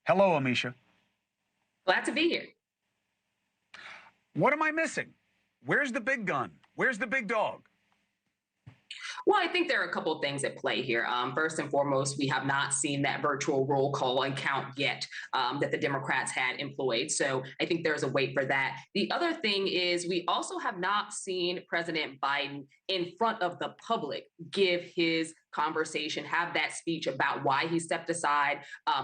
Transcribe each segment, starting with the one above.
Hello, Ameshia. Glad to be here. What am I missing? Where's the big gun? Where's the big dog? Well, I think there are a couple of things at play here. First and foremost, we have not seen that virtual roll call and count yet that the Democrats had employed. So I think there's a wait for that. The other thing is we also have not seen President Biden in front of the public give his conversation, have that speech about why he stepped aside,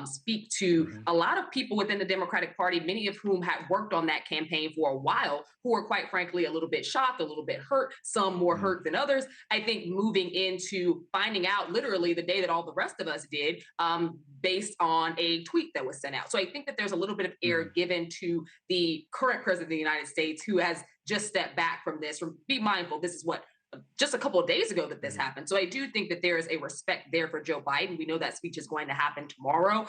speak to Mhm. a lot of people within the Democratic Party, many of whom had worked on that campaign for a while, who are quite frankly a little bit shocked, a little bit hurt, some more Mm. hurt than others. I think moving into finding out literally the day that all the rest of us did, based on a tweet that was sent out. So I think that there's a little bit of air Mm. given to the current president of the United States who has just stepped back from this. Be mindful, this is what just a couple of days ago that this Mm. happened. So I do think that there is a respect there for Joe Biden. We know that speech is going to happen tomorrow.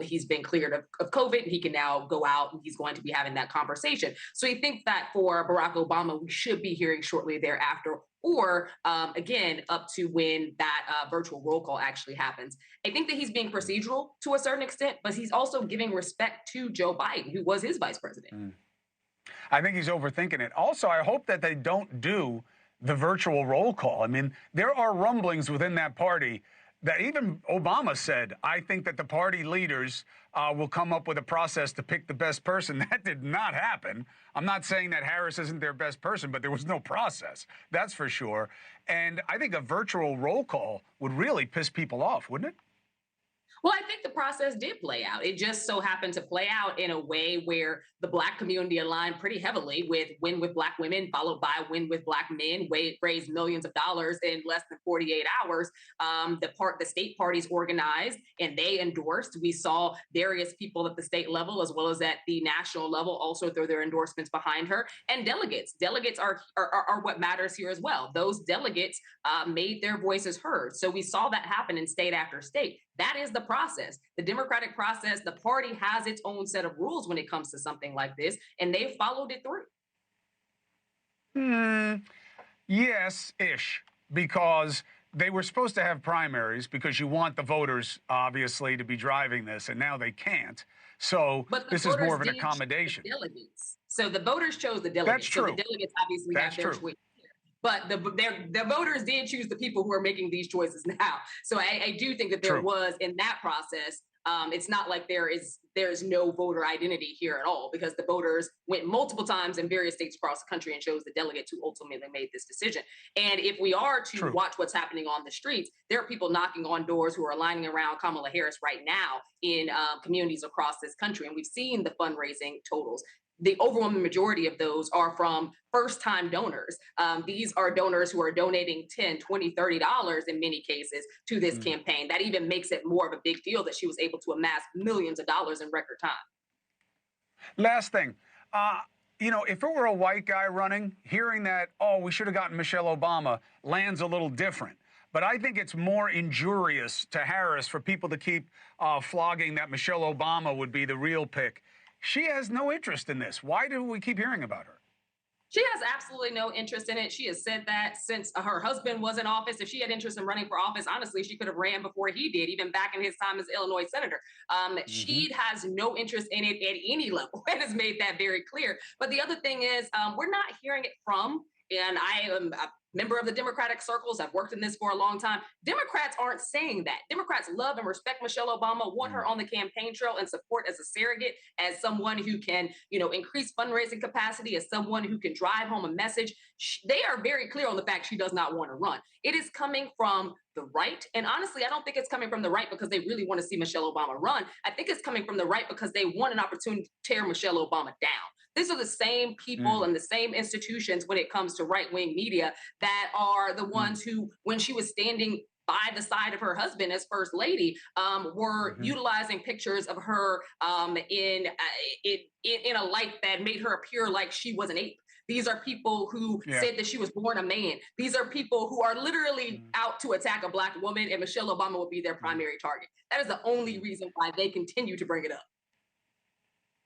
He's been cleared of COVID and he can now go out and he's going to be having that conversation. So I think that for Barack Obama, we should be hearing shortly thereafter or again, up to when that virtual roll call actually happens. I think that he's being Mm. procedural to a certain extent, but he's also giving respect to Joe Biden, who was his vice president. Mm. I think he's overthinking it. Also, I hope that they don't do the virtual roll call. I mean, there are rumblings within that party that even Obama said, I think that the party leaders will come up with a process to pick the best person. That did not happen. I'm not saying that Harris isn't their best person, but there was no process. That's for sure. And I think a virtual roll call would really piss people off, wouldn't it? Well, I think the process did play out. It just so happened to play out in a way where the Black community aligned pretty heavily with Win with Black Women, followed by Win with Black Men, raised millions of dollars in less than 48 hours. The state parties organized and they endorsed. We saw various people at the state level as well as at the national level also throw their endorsements behind her. And delegates. Delegates are what matters here as well. Those delegates made their voices heard. So we saw that happen in state after state. That is the process. The Democratic process, the party has its own set of rules when it comes to something like this, and they followed it through. Hmm. Yes, ish, because they were supposed to have primaries because you want the voters, obviously, to be driving this, and now they can't. So But the this is more voters of an did choose the accommodation. delegates. So the voters chose the That's delegates. So the true. delegates obviously That's have their true. choice. But the voters did choose the people who are making these choices now. So I do think that there True. was in that process. It's not like there's no voter identity here at all because the voters went multiple times in various states across the country and chose the delegates who ultimately made this decision. And if we are to True. watch what's happening on the streets, there are people knocking on doors who are lining around Kamala Harris right now in communities across this country, and we've seen the fundraising totals. The overwhelming majority of those are from first time donors. These are donors who are donating 10, 20, $30 in many cases to this Mm. campaign. That even makes it more of a big deal that she was able to amass millions of dollars in record time. Last thing. Uh, if it were a white guy running, hearing that, oh, we should have gotten Michelle Obama, lands a little different. But I think it's more injurious to Harris for people to keep flogging that Michelle Obama would be the real pick. She has no interest in this. Why do we keep hearing about her? She has absolutely no interest in it. She has said that since her husband was in office. If she had interest in running for office, honestly, she could have ran before he did, even back in his time as Illinois senator. Hmm. She has no interest in it at any level and has made that very clear. But the other thing is, we're not hearing it from, and I am a member of the Democratic circles. I've worked in this for a long time. Democrats aren't saying that. Democrats love and respect Michelle Obama, want her Mm. on the campaign trail and support as a surrogate, as someone who can, increase fundraising capacity, as someone who can drive home a message. They are very clear on the fact she does not want to run. It is coming from the right. And honestly, I don't think it's coming from the right because they really want to see Michelle Obama run. I think it's coming from the right because they want an opportunity to tear Michelle Obama down. These are the same people Mm. and the same institutions when it comes to right wing media that are the Mm. ones who, when she was standing by the side of her husband as first lady, were Hmm. utilizing pictures of her in a light that made her appear like she was an ape. These are people who Yeah. said that she was born a man. These are people who are literally Mm. out to attack a Black woman, and Michelle Obama will be their Mm. primary target. That is the only Mm. reason why they continue to bring it up.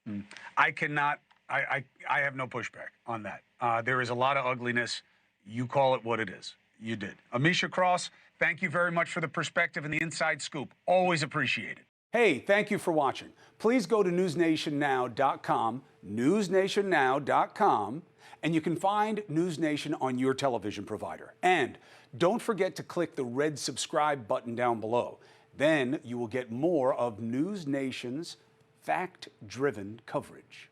Mm. I cannot. I have no pushback on that. There is a lot of ugliness. You call it what it is. You did. Ameshia Cross, thank you very much for the perspective and the inside scoop. Always appreciate it. Hey, thank you for watching. Please go to newsnationnow.com, newsnationnow.com, and you can find News Nation on your television provider. And don't forget to click the red subscribe button down below. Then you will get more of News Nation's fact-driven coverage.